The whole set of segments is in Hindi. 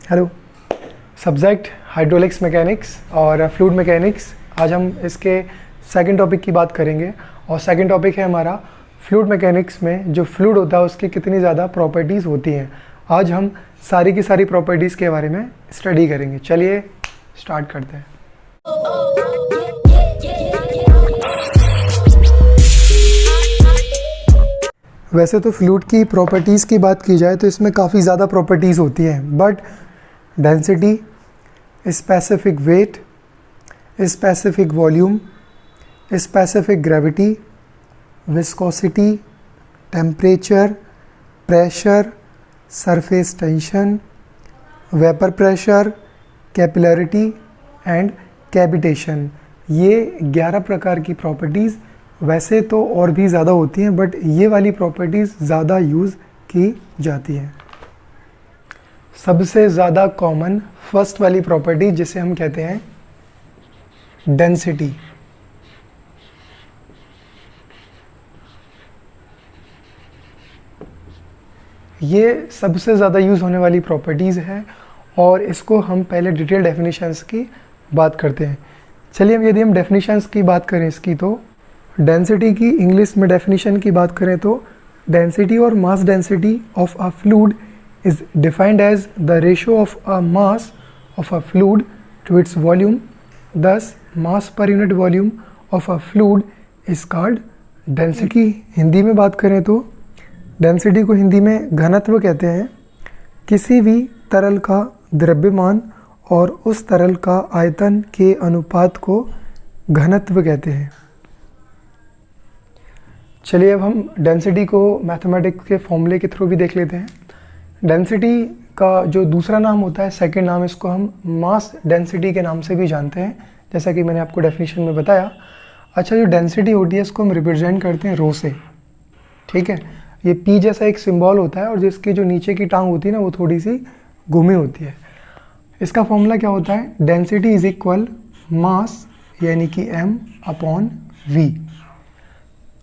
हेलो। सब्जेक्ट हाइड्रोलिक्स मैकेनिक्स और फ्लूइड मैकेनिक्स। आज हम इसके सेकंड टॉपिक की बात करेंगे और सेकंड टॉपिक है हमारा फ्लूइड मैकेनिक्स में जो फ्लूइड होता है उसकी कितनी ज़्यादा प्रॉपर्टीज़ होती हैं। आज हम सारी की सारी प्रॉपर्टीज़ के बारे में स्टडी करेंगे। चलिए स्टार्ट करते हैं। वैसे तो फ्लूइड की प्रॉपर्टीज़ की बात की जाए तो इसमें काफ़ी ज़्यादा प्रॉपर्टीज़ होती हैं, but density, specific weight, specific volume, specific gravity, viscosity, temperature, pressure, surface tension, vapour pressure, capillarity and cavitation, ये 11 प्रकार की प्रॉपर्टीज़ वैसे तो और भी ज़्यादा होती हैं, बट ये वाली प्रॉपर्टीज़ ज़्यादा यूज़ की जाती हैं। सबसे ज़्यादा कॉमन फर्स्ट वाली प्रॉपर्टी जिसे हम कहते हैं डेंसिटी। ये सबसे ज़्यादा यूज़ होने वाली प्रॉपर्टीज़ है और इसको हम पहले डिटेल डेफिनेशंस की बात करते हैं। चलिए, यदि हम डेफिनेशंस की बात करें इसकी, तो डेंसिटी की इंग्लिश में डेफिनेशन की बात करें तो डेंसिटी और mass density of a fluid is defined as the ratio of a mass of a fluid to its volume. Thus, mass per unit volume of a fluid is called density. Hindi में बात करें तो डेंसिटी को हिंदी में घनत्व कहते हैं। किसी भी तरल का द्रव्यमान और उस तरल का आयतन के अनुपात को घनत्व कहते हैं। चलिए, अब हम डेंसिटी को मैथमेटिक्स के फॉर्मूले के थ्रू भी देख लेते हैं। डेंसिटी का जो दूसरा नाम होता है, सेकंड नाम, इसको हम मास डेंसिटी के नाम से भी जानते हैं, जैसा कि मैंने आपको डेफिनेशन में बताया। अच्छा, जो डेंसिटी होती है इसको हम रिप्रेजेंट करते हैं रो से, ठीक है। ये पी जैसा एक सिंबल होता है और जिसकी जो नीचे की टांग होती है ना, वो थोड़ी सी घूमी होती है। इसका फॉर्मूला क्या होता है? डेंसिटी इज इक्वल मास यानी कि m अपॉन v।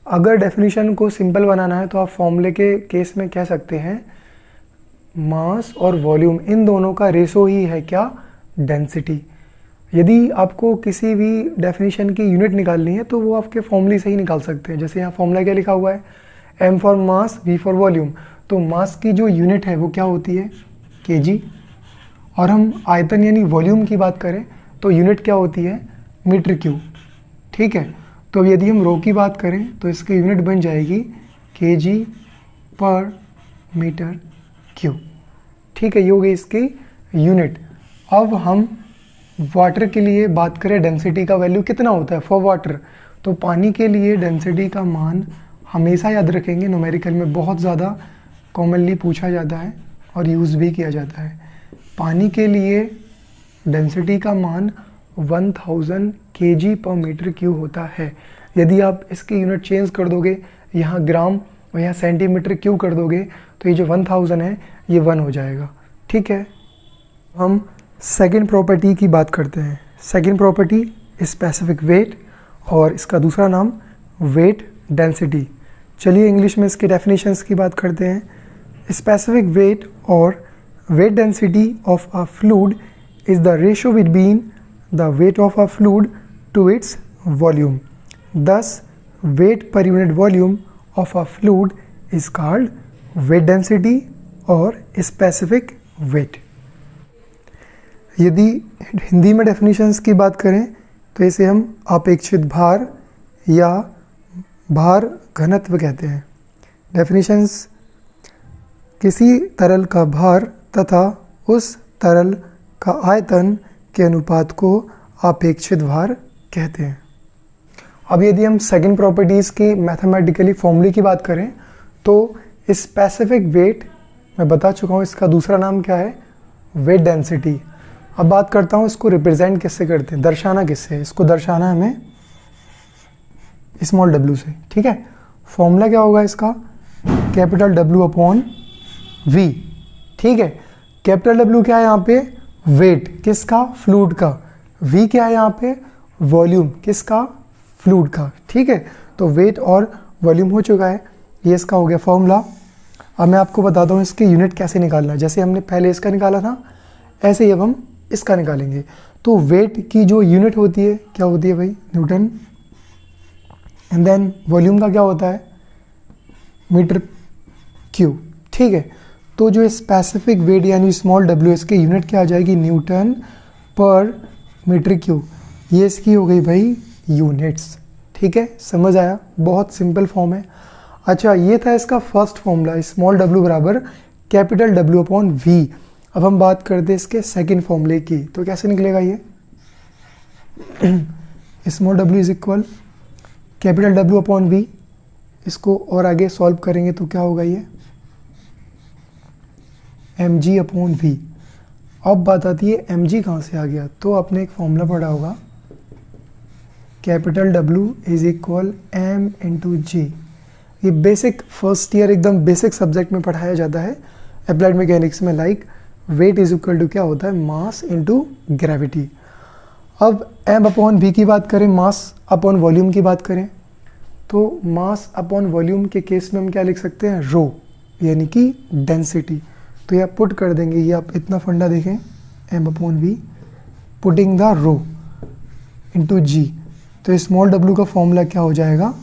अगर डेफिनेशन को सिंपल बनाना है तो आप फॉर्मूले के केस में कह सकते हैं मास और वॉल्यूम इन दोनों का रेशो ही है क्या? डेंसिटी। यदि आपको किसी भी डेफिनेशन की यूनिट निकालनी है तो वो आपके फॉर्मूले से ही निकाल सकते हैं। जैसे यहाँ फॉर्मूला क्या लिखा हुआ है? m for mass, v for volume. तो मास की जो यूनिट है वो क्या होती है? kg। और हम आयतन यानी वॉल्यूम की बात करें तो यूनिट क्या होती है? मीटर क्यूब, ठीक है। तो यदि हम रो की बात करें तो इसकी यूनिट बन जाएगी kg पर मीटर क्यूब, ठीक है। ये हो गई इसकी यूनिट। अब हम वाटर के लिए बात करें, डेंसिटी का वैल्यू कितना होता है फॉर वाटर, तो पानी के लिए डेंसिटी का मान हमेशा याद रखेंगे। न्यूमेरिकल में बहुत ज़्यादा कॉमनली पूछा जाता है और यूज़ भी किया जाता है। पानी के लिए डेंसिटी का मान 1000 kg पर मीटर क्यूब होता है। यदि आप इसकी यूनिट चेंज कर दोगे, यहाँ ग्राम और यहाँ सेंटीमीटर क्यूब कर दोगे, तो ये जो 1000 है ये 1 हो जाएगा, ठीक है। हम सेकंड प्रॉपर्टी की बात करते हैं। सेकंड प्रॉपर्टी स्पेसिफिक वेट और इसका दूसरा नाम वेट डेंसिटी। चलिए इंग्लिश में इसके डेफिनेशंस की बात करते हैं। स्पेसिफिक वेट और weight density of a fluid is the ratio between the weight of a fluid to its volume. Thus weight per unit volume of a fluid is called weight density और स्पेसिफिक वेट। यदि हिंदी में डेफिनेशंस की बात करें तो इसे हम अपेक्षित भार या भार घनत्व कहते हैं। डेफिनेशंस: किसी तरल का भार तथा उस तरल का आयतन के अनुपात को अपेक्षित भार कहते हैं। अब यदि हम सेकंड प्रॉपर्टीज़ की मैथमेटिकली फॉर्मूले की बात करें तो स्पेसिफिक वेट मैं बता चुका हूँ, इसका दूसरा नाम क्या है? Weight density. अब बात करता हूँ इसको रिप्रेजेंट किससे करते हैं, दर्शाना किससे? इसको दर्शाना है हमें स्मॉल w से, ठीक है। फॉर्मूला क्या होगा इसका? कैपिटल W अपॉन v, ठीक है। कैपिटल W क्या है यहाँ पे? वेट किसका? फ्लूइड का। v क्या है यहाँ पे? वॉल्यूम किसका? फ्लूइड का, ठीक है। तो वेट और वॉल्यूम हो चुका है, ये इसका हो गया फॉर्मूला। अब मैं आपको बताता हूँ इसकी यूनिट कैसे निकालना है। जैसे हमने पहले इसका निकाला था ऐसे ही अब हम इसका निकालेंगे। तो वेट की जो यूनिट होती है क्या होती है भाई, न्यूटन। एंड देन वॉल्यूम का क्या होता है, मीटर क्यूब, ठीक है। तो जो स्पेसिफिक वेट यानी स्मॉल डब्ल्यू इसकी यूनिट क्या आ जाएगी, न्यूटन पर मीटर क्यूब। ये इसकी हो गई भाई यूनिट्स, ठीक है, समझ आया, बहुत सिंपल फॉर्म है। अच्छा, ये था इसका फर्स्ट फॉर्मूला, स्मॉल डब्ल्यू बराबर कैपिटल डब्ल्यू अपॉन वी। अब हम बात करते हैं इसके सेकंड फॉर्मूले की, तो कैसे निकलेगा ये, small W is equal capital W upon V. इसको और आगे सॉल्व करेंगे तो क्या होगा ये, एम जी अपॉन वी। अब बात आती है एम जी कहाँ से आ गया, तो आपने एक फॉर्मूला पढ़ा होगा, capital W is equal M into G. ये बेसिक फर्स्ट ईयर एकदम बेसिक सब्जेक्ट में पढ़ाया जाता है अप्लाइड मैकेनिक्स में, like weight is equal to क्या होता है, मास इंटू ग्रेविटी। अब एम अपॉन वी की बात करें, मास अपॉन वॉल्यूम की बात करें, तो मास अपॉन वॉल्यूम के केस में हम क्या लिख सकते हैं, रो यानी कि डेंसिटी। तो ये आप पुट कर देंगे, ये आप इतना फंडा देखें, M upon V putting the rho into G. तो स्मॉल डब्ल्यू का फॉर्मूला क्या हो जाएगा,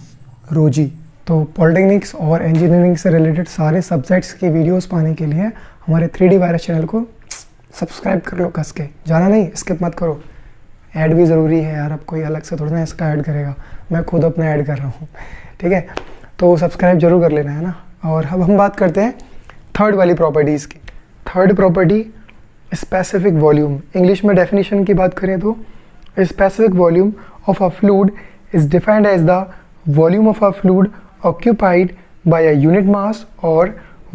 रो जी। तो पॉलिटेक्निक्स और इंजीनियरिंग से रिलेटेड सारे सब्जेक्ट्स की वीडियोस पाने के लिए हमारे 3D वायरस चैनल को सब्सक्राइब कर लो कस के, जाना नहीं, स्किप मत करो। ऐड भी ज़रूरी है यार, अब कोई अलग से थोड़ा ना इसका ऐड करेगा, मैं खुद अपना ऐड कर रहा हूँ, ठीक है। तो सब्सक्राइब जरूर कर लेना है ना। और अब हम बात करते हैं थर्ड वाली प्रॉपर्टीज़ की। Third property specific volume. English में डेफिनेशन की बात करें तो specific volume of a fluid is defined as the volume of a fluid occupied by a unit mass, or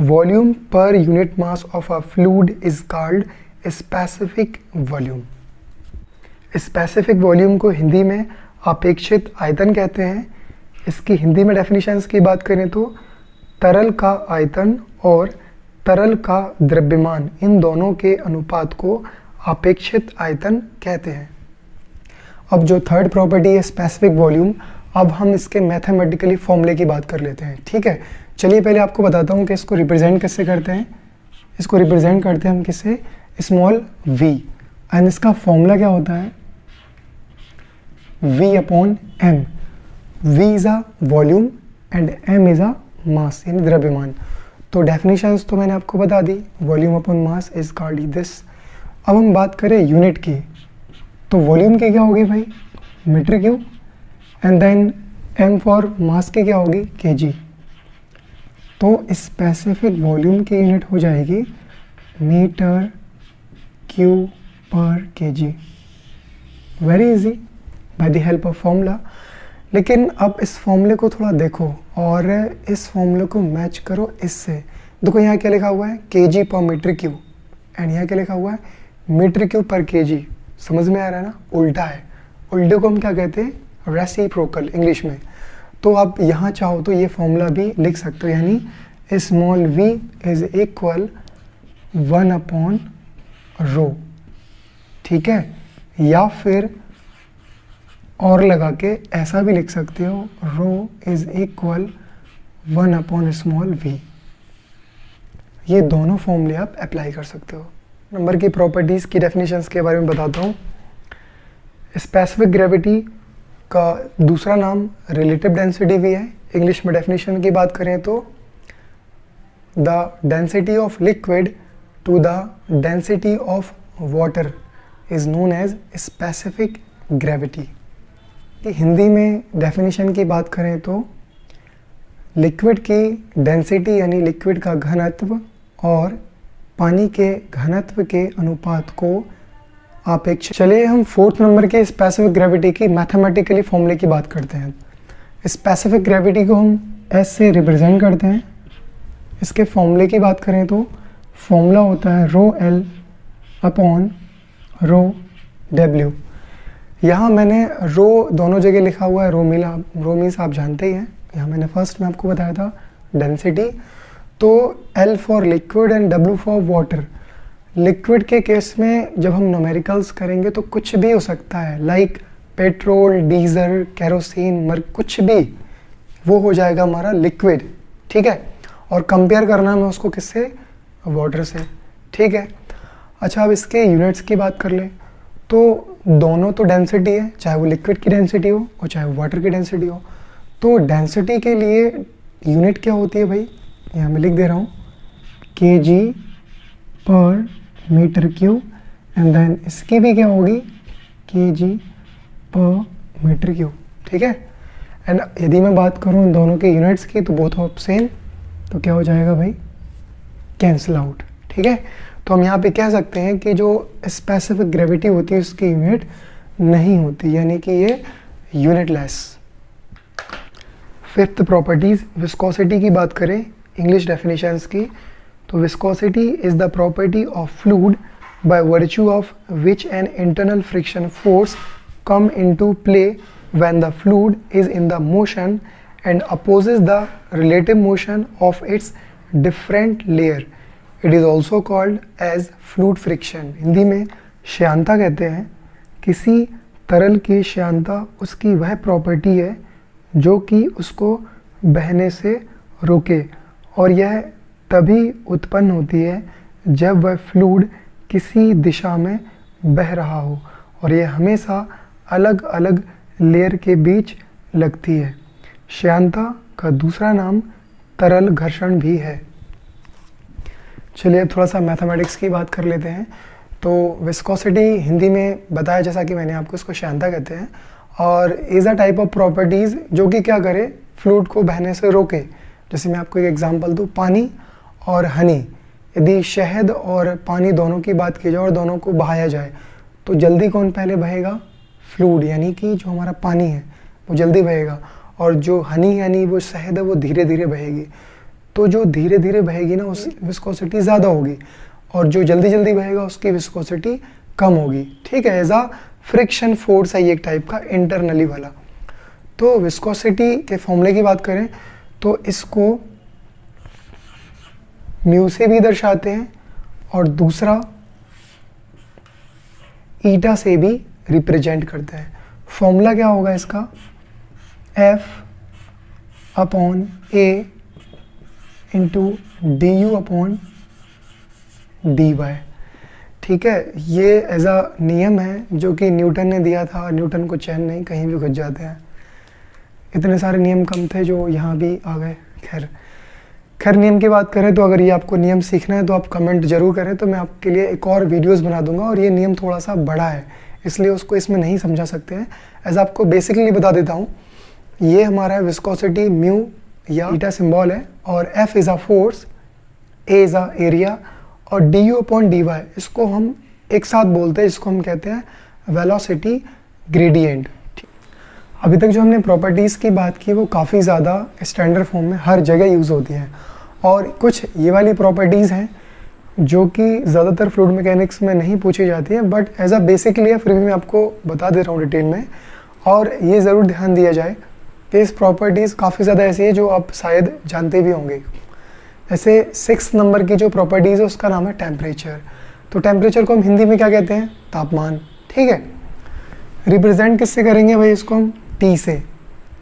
volume per unit mass of a fluid is called specific volume. Specific volume को हिंदी में अपेक्षित आयतन कहते हैं। इसकी हिंदी में डेफिनेशंस की बात करें तो तरल का आयतन और तरल का द्रव्यमान, इन दोनों के अनुपात को अपेक्षित आयतन कहते हैं। अब जो थर्ड प्रॉपर्टी है स्पेसिफिक वॉल्यूम, अब हम इसके मैथमेटिकली फॉर्मूले की बात कर लेते हैं, ठीक है। चलिए पहले आपको बताता हूँ कि इसको रिप्रेजेंट कैसे करते हैं। इसको रिप्रेजेंट करते हैं हम किससे, स्मॉल v, एंड इसका फॉर्मूला क्या होता है, v upon m। v is a volume and m is a mass यानी द्रव्यमान। तो डेफिनेशंस तो मैंने आपको बता दी, volume upon mass is called this. अब हम बात करें यूनिट की, तो वॉल्यूम की क्या होगी भाई, metre cube, and then m for mass की क्या होगी, kg। तो स्पेसिफिक वॉल्यूम की यूनिट हो जाएगी मीटर क्यूब पर kg। Very easy by the help of formula. लेकिन अब इस फॉर्मूले को थोड़ा देखो और इस फॉर्मूले को मैच करो इससे। देखो यहाँ क्या लिखा हुआ है, kg पर मीटर क्यूब, एंड यहाँ क्या लिखा हुआ है, मीटर क्यूब पर kg। समझ में आ रहा है ना, उल्टा है। उल्टे को हम क्या कहते हैं, रेसिप्रोकल इंग्लिश में। तो आप यहाँ चाहो तो ये फॉर्मूला भी लिख सकते हो, यानी small v is equal 1 upon rho, ठीक है। या फिर और लगा के ऐसा भी लिख सकते हो, rho is equal 1 upon small v। ये दोनों फॉर्मूले आप अप्लाई कर सकते हो। नंबर की प्रॉपर्टीज़ की डेफिनेशंस के बारे में बताता हूँ। स्पेसिफिक ग्रेविटी का दूसरा नाम रिलेटिव डेंसिटी भी है। इंग्लिश में डेफिनेशन की बात करें तो the density of liquid to the density of water is known as specific gravity. Hindi में डेफिनेशन की बात करें तो लिक्विड की डेंसिटी यानी लिक्विड का घनत्व और पानी के घनत्व के अनुपात को आपेक्षिक। चलिए हम फोर्थ नंबर के स्पेसिफिक ग्रेविटी की मैथमेटिकली फॉर्मूले की बात करते हैं। स्पेसिफिक ग्रेविटी को हम एस से रिप्रेजेंट करते हैं। इसके फॉर्मूले की बात करें तो फॉर्मूला होता है rho L upon rho W. यहाँ मैंने रो दोनों जगह लिखा हुआ है, रो मीन्स आप जानते ही हैं। यहाँ मैंने फर्स्ट में आपको बताया था डेंसिटी, तो L for liquid and W for water. Liquid के केस में जब हम न्यूमेरिकल्स करेंगे तो कुछ भी हो सकता है, लाइक पेट्रोल, डीजल, केरोसिन, कुछ भी वो हो जाएगा हमारा लिक्विड, ठीक है। और कंपेयर करना है उसको किससे, वाटर से, ठीक है। अच्छा, अब इसके यूनिट्स की बात कर ले तो दोनों तो डेंसिटी है, चाहे वो लिक्विड की डेंसिटी हो और चाहे वो वाटर की डेंसिटी हो। तो डेंसिटी के लिए यूनिट क्या होती है भाई, यहाँ मैं लिख दे रहा हूँ kg पर मीटर क्यूब, एंड देन इसकी भी क्या होगी kg पर मीटर क्यूब, ठीक है। एंड यदि मैं बात करूँ इन दोनों के यूनिट्स की तो बोथ ऑफ सेम, तो क्या हो जाएगा भाई, कैंसिल आउट, ठीक है। तो हम यहाँ पे कह सकते हैं कि जो स्पेसिफिक ग्रेविटी होती है उसकी यूनिट नहीं होती, यानी कि ये यूनिटलेस। फिफ्थ प्रॉपर्टीज, विस्कोसिटी की बात करें इंग्लिश डेफिनेशंस की, तो viscosity is the property of fluid by virtue of which an internal friction force come into play when the fluid is in the motion and opposes the relative motion of its different layer. It is also called as fluid friction. Hindi में श्यानता कहते हैं। किसी तरल की श्यानता उसकी वह प्रॉपर्टी है जो कि उसको बहने से रोके, और यह तभी उत्पन्न होती है जब वह फ्लूइड किसी दिशा में बह रहा हो, और यह हमेशा अलग अलग लेयर के बीच लगती है। श्यानता का दूसरा नाम तरल घर्षण भी है। चलिए अब थोड़ा सा मैथमेटिक्स की बात कर लेते हैं। तो विस्कोसिटी हिंदी में बताया जैसा कि मैंने आपको, इसको श्यानता कहते हैं, और is a type of properties जो कि क्या करे, फ्लूइड को बहने से रोके। जैसे मैं आपको एक एग्जांपल दूँ, पानी और हनी, यदि शहद और पानी दोनों की बात की जाए और दोनों को बहाया जाए तो जल्दी कौन पहले बहेगा, फ्लूइड यानी कि जो हमारा पानी है वो जल्दी बहेगा, और जो हनी यानी वो शहद है वो धीरे धीरे बहेगी। तो जो धीरे धीरे बहेगी ना उसकी विस्कोसिटी ज़्यादा होगी, और जो जल्दी जल्दी बहेगा उसकी विस्कोसिटी कम होगी, ठीक है। एज आ फ्रिक्शन फोर्स है ये एक टाइप का इंटरनली वाला। तो विस्कोसिटी के फॉर्मूले की बात करें तो इसको म्यू से भी दर्शाते हैं, और दूसरा ईटा से भी रिप्रेजेंट करते हैं। फॉर्मूला क्या होगा इसका, F upon A into D U upon D Y, ठीक है। ये एज अ नियम है जो कि न्यूटन ने दिया था, न्यूटन को चैन नहीं, कहीं भी घुस जाते हैं। इतने सारे नियम कम थे जो यहाँ भी आ गए। खैर नियम की बात करें तो अगर ये आपको नियम सीखना है तो आप कमेंट जरूर करें, तो मैं आपके लिए एक और वीडियोस बना दूंगा। और ये नियम थोड़ा सा बड़ा है इसलिए उसको इसमें नहीं समझा सकते हैं। एज आपको बेसिकली बता देता हूँ, ये हमारा विस्कोसिटी म्यू या ईटा सिंबल है, और F is a force, A is a area, और D U upon D Y इसको हम एक साथ बोलते हैं, इसको हम कहते हैं वेलोसिटी ग्रेडियंट। अभी तक जो हमने प्रॉपर्टीज़ की बात की वो काफ़ी ज़्यादा स्टैंडर्ड फॉर्म में हर जगह यूज़ होती हैं, और कुछ ये वाली प्रॉपर्टीज़ हैं जो कि ज़्यादातर फ्लूइड मैकेनिक्स में नहीं पूछी जाती है, बट एज अ बेसिकली है, फिर भी मैं आपको बता दे रहा हूँ डिटेल में। और ये ज़रूर ध्यान दिया जाए कि इस प्रॉपर्टीज़ काफ़ी ज़्यादा ऐसी है जो आप शायद जानते भी होंगे। जैसे 6 नंबर की जो प्रॉपर्टीज़ है उसका नाम है टेम्परेचर। तो टेम्परेचर को हम हिंदी में क्या कहते हैं, तापमान, ठीक है। रिप्रेजेंट किससे करेंगे भाई, इसको हम T से।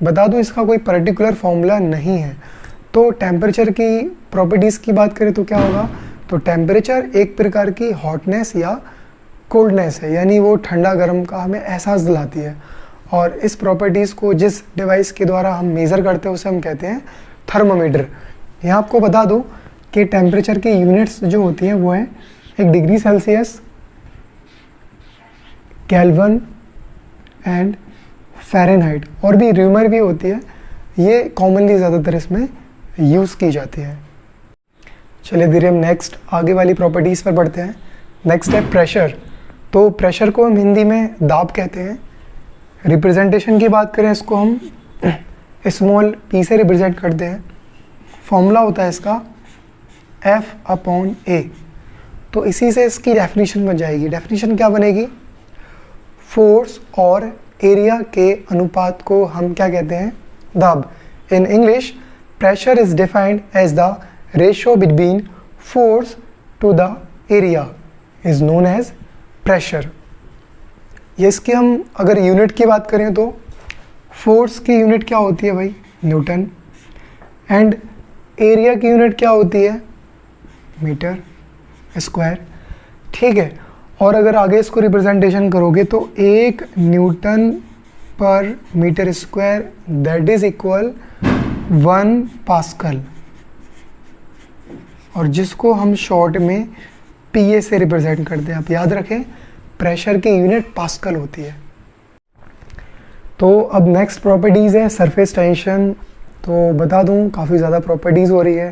बता दूं इसका कोई पर्टिकुलर फॉर्मूला नहीं है। तो टेम्परेचर की प्रॉपर्टीज़ की बात करें तो क्या होगा, तो टेम्परेचर एक प्रकार की हॉटनेस या कोल्डनेस है, यानी वो ठंडा गर्म का हमें एहसास दिलाती है। और इस प्रॉपर्टीज़ को जिस डिवाइस के द्वारा हम मेज़र करते हैं उसे हम कहते हैं थर्मामीटर। यहाँ आपको बता दूँ कि टेम्परेचर की यूनिट्स जो होती हैं वो है 1 degree Celsius, kelvin and Fahrenheit, और भी र्यूमर भी होती है, ये कॉमनली ज़्यादातर इसमें यूज़ की जाती है। चलिए धीरे हम नेक्स्ट आगे वाली प्रॉपर्टीज़ पर बढ़ते हैं। नेक्स्ट है प्रेशर। तो प्रेशर को हम हिंदी में दाब कहते हैं। रिप्रेजेंटेशन की बात करें इसको हम स्मॉल p से रिप्रेजेंट करते हैं। फॉर्मूला होता है इसका F अपॉन A। तो इसी से इसकी डेफिनेशन बन जाएगी। डेफिनेशन क्या बनेगी, फोर्स और एरिया के अनुपात को हम क्या कहते हैं, दाब। In English pressure is defined as the ratio between force to the area is known as pressure. ये इसकी हम अगर यूनिट की बात करें तो फोर्स की यूनिट क्या होती है भाई, न्यूटन, एंड एरिया की यूनिट क्या होती है, मीटर स्क्वायर। ठीक है। और अगर आगे इसको रिप्रेजेंटेशन करोगे तो 1 newton per metre square that is equal 1 pascal, और जिसको हम शॉर्ट में पीए से रिप्रेजेंट करते हैं। आप याद रखें प्रेशर की यूनिट पास्कल होती है। तो अब नेक्स्ट प्रॉपर्टीज़ है सरफेस टेंशन। तो बता दूं काफ़ी ज़्यादा प्रॉपर्टीज़ हो रही है।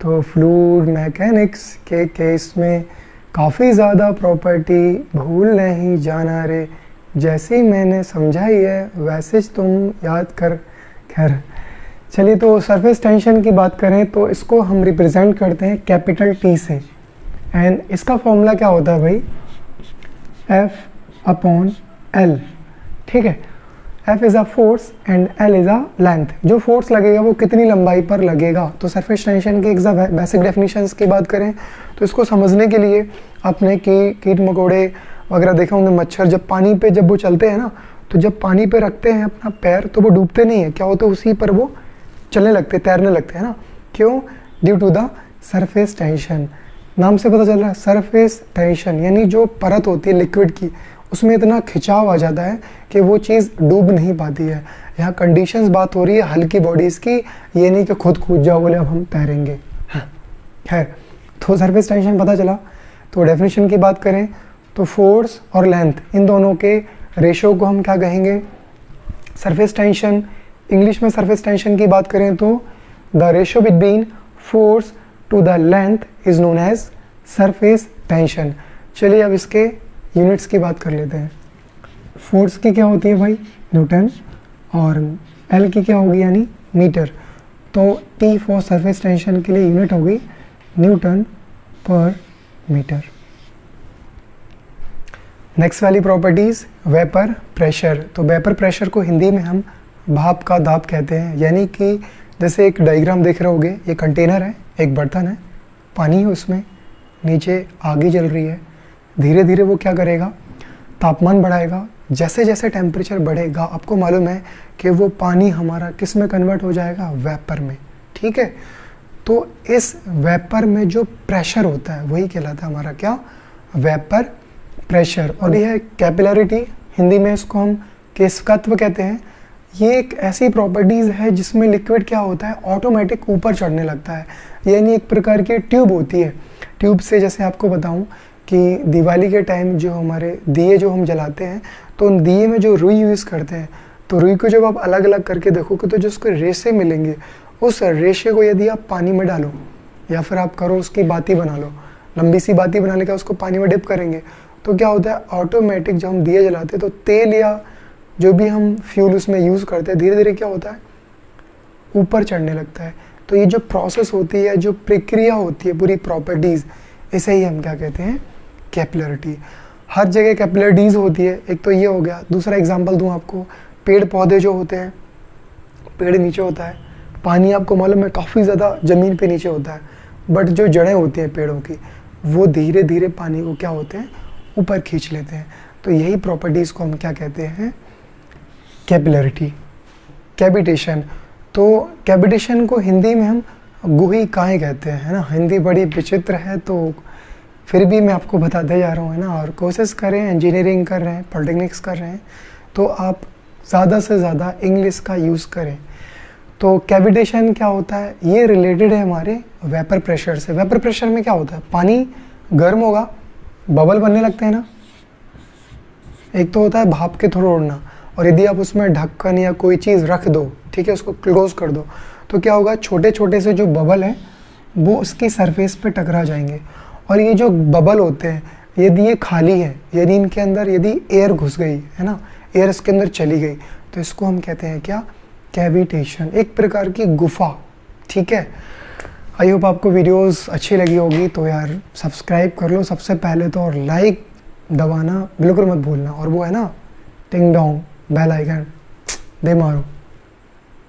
तो फ्लूइड मैकेनिक्स के केस में काफ़ी ज़्यादा प्रॉपर्टी भूल नहीं जाना रे, जैसी मैंने समझाई है वैसे तुम याद कर। खैर चलिए, तो सरफेस टेंशन की बात करें तो इसको हम रिप्रेजेंट करते हैं कैपिटल टी से, एंड इसका फॉर्मूला क्या होता है भाई, F/L। ठीक है, F is a force and L is a length. जो फोर्स लगेगा वो कितनी लंबाई पर लगेगा। तो सरफेस टेंशन के एग्जाम बेसिक डेफिनेशंस की बात करें तो इसको समझने के लिए आपने कीट मकोड़े वगैरह देखे होंगे, मच्छर जब पानी पे जब वो चलते हैं ना, तो जब पानी पे रखते हैं अपना पैर तो वो डूबते नहीं है, क्या होता है उसी पर वो चलने लगते, तैरने लगते हैं ना। क्यों? Due to the surface tension. नाम से पता चल रहा है सरफेस टेंशन, यानी जो परत होती है लिक्विड की उसमें इतना खिंचाव आ जाता है कि वो चीज़ डूब नहीं पाती है। यहाँ कंडीशंस बात हो रही है हल्की बॉडीज़ की, ये नहीं कि खुद कूद जाओ बोले अब हम तैरेंगे। है तो सरफेस टेंशन पता चला। तो डेफिनेशन की बात करें तो फोर्स और लेंथ इन दोनों के रेशो को हम क्या कहेंगे, सरफेस टेंशन। इंग्लिश में सरफेस टेंशन की बात करें तो the ratio between force to the length is known as surface tension. चलिए अब इसके यूनिट्स की बात कर लेते हैं। फोर्स की क्या होती है भाई, न्यूटन, और एल की क्या होगी यानी मीटर। तो टी फॉर सरफेस टेंशन के लिए यूनिट होगी न्यूटन पर मीटर। नेक्स्ट वाली प्रॉपर्टीज़ वेपर प्रेशर। तो वेपर प्रेशर को हिंदी में हम भाप का दाब कहते हैं, यानी कि जैसे एक डायग्राम देख रहे होगे, ये कंटेनर है, एक बर्तन है, पानी है उसमें, नीचे आग जल रही है, धीरे धीरे वो क्या करेगा, तापमान बढ़ाएगा। जैसे जैसे टेम्परेचर बढ़ेगा आपको मालूम है कि वो पानी हमारा किस में कन्वर्ट हो जाएगा, वेपर में। ठीक है, तो इस वेपर में जो प्रेशर होता है वही कहलाता है हमारा क्या, वेपर प्रेशर। और ये है कैपिलरिटी, हिंदी में इसको हम केशकत्व कहते हैं। ये एक ऐसी प्रॉपर्टीज़ है जिसमें लिक्विड क्या होता है, ऑटोमेटिक ऊपर चढ़ने लगता है, यानी एक प्रकार की ट्यूब होती है। ट्यूब से जैसे आपको बताऊं कि दिवाली के टाइम जो हमारे दिए जो हम जलाते हैं तो उन दिए में जो रुई यूज़ करते हैं, तो रुई को जब आप अलग अलग करके देखोगे तो जो उसके रेशे मिलेंगे, उस रेशे को यदि आप पानी में डालो या फिर आप करो उसकी बाती बना लो, लंबी सी बाती बना लेकर उसको पानी में डिप करेंगे तो क्या होता है, ऑटोमेटिक जब हम दिए जलाते हैं तो तेल या जो भी हम फ्यूल उसमें यूज़ करते हैं धीरे धीरे क्या होता है, ऊपर चढ़ने लगता है। तो ये जो प्रोसेस होती है, जो प्रक्रिया होती है, पूरी प्रॉपर्टीज़, इसे ही हम क्या कहते हैं, कैपिलरिटी। हर जगह कैपिलरिटीज़ होती है। एक तो ये हो गया। दूसरा एग्जांपल दूं आपको, पेड़ पौधे जो होते हैं, पेड़ नीचे होता है, पानी आपको मालूम है काफ़ी ज़्यादा ज़मीन पे नीचे होता है, बट जो जड़ें होती हैं पेड़ों की वो धीरे धीरे पानी को क्या होते हैं, ऊपर खींच लेते हैं। तो यही प्रॉपर्टीज़ को हम क्या कहते हैं, कैपिलरिटी। कैविटेशन, तो कैविटेशन को हिंदी में हम गुही काएँ कहते हैं, है ना। हिंदी बड़ी विचित्र है तो फिर भी मैं आपको बताते जा रहा हूँ, है ना। और कोशिश करें, इंजीनियरिंग कर रहे हैं, पॉलिटेक्निक्स कर रहे हैं, तो आप ज़्यादा से ज़्यादा इंग्लिश का यूज़ करें। तो कैविटेशन क्या होता है, ये रिलेटेड है हमारे वेपर प्रेशर से। वेपर प्रेशर में क्या होता है, पानी गर्म होगा, बबल बनने लगते हैं ना। एक तो होता है भाप के थ्रू उड़ना, और यदि आप उसमें ढक्कन या कोई चीज़ रख दो, ठीक है, उसको क्लोज कर दो, तो क्या होगा, छोटे छोटे से जो बबल हैं वो उसकी सरफेस पे टकरा जाएंगे। और ये जो बबल होते हैं यदि ये खाली है, यदि इनके अंदर यदि एयर घुस गई, है ना, एयर इसके अंदर चली गई, तो इसको हम कहते हैं क्या, कैविटेशन, एक प्रकार की गुफा। ठीक है, आई होप आपको वीडियोस अच्छी लगी होगी। तो यार सब्सक्राइब कर लो सबसे पहले तो, और लाइक दबाना बिल्कुल मत भूलना, और वो है ना टिंग डोंग बेल आइकन दे मारो।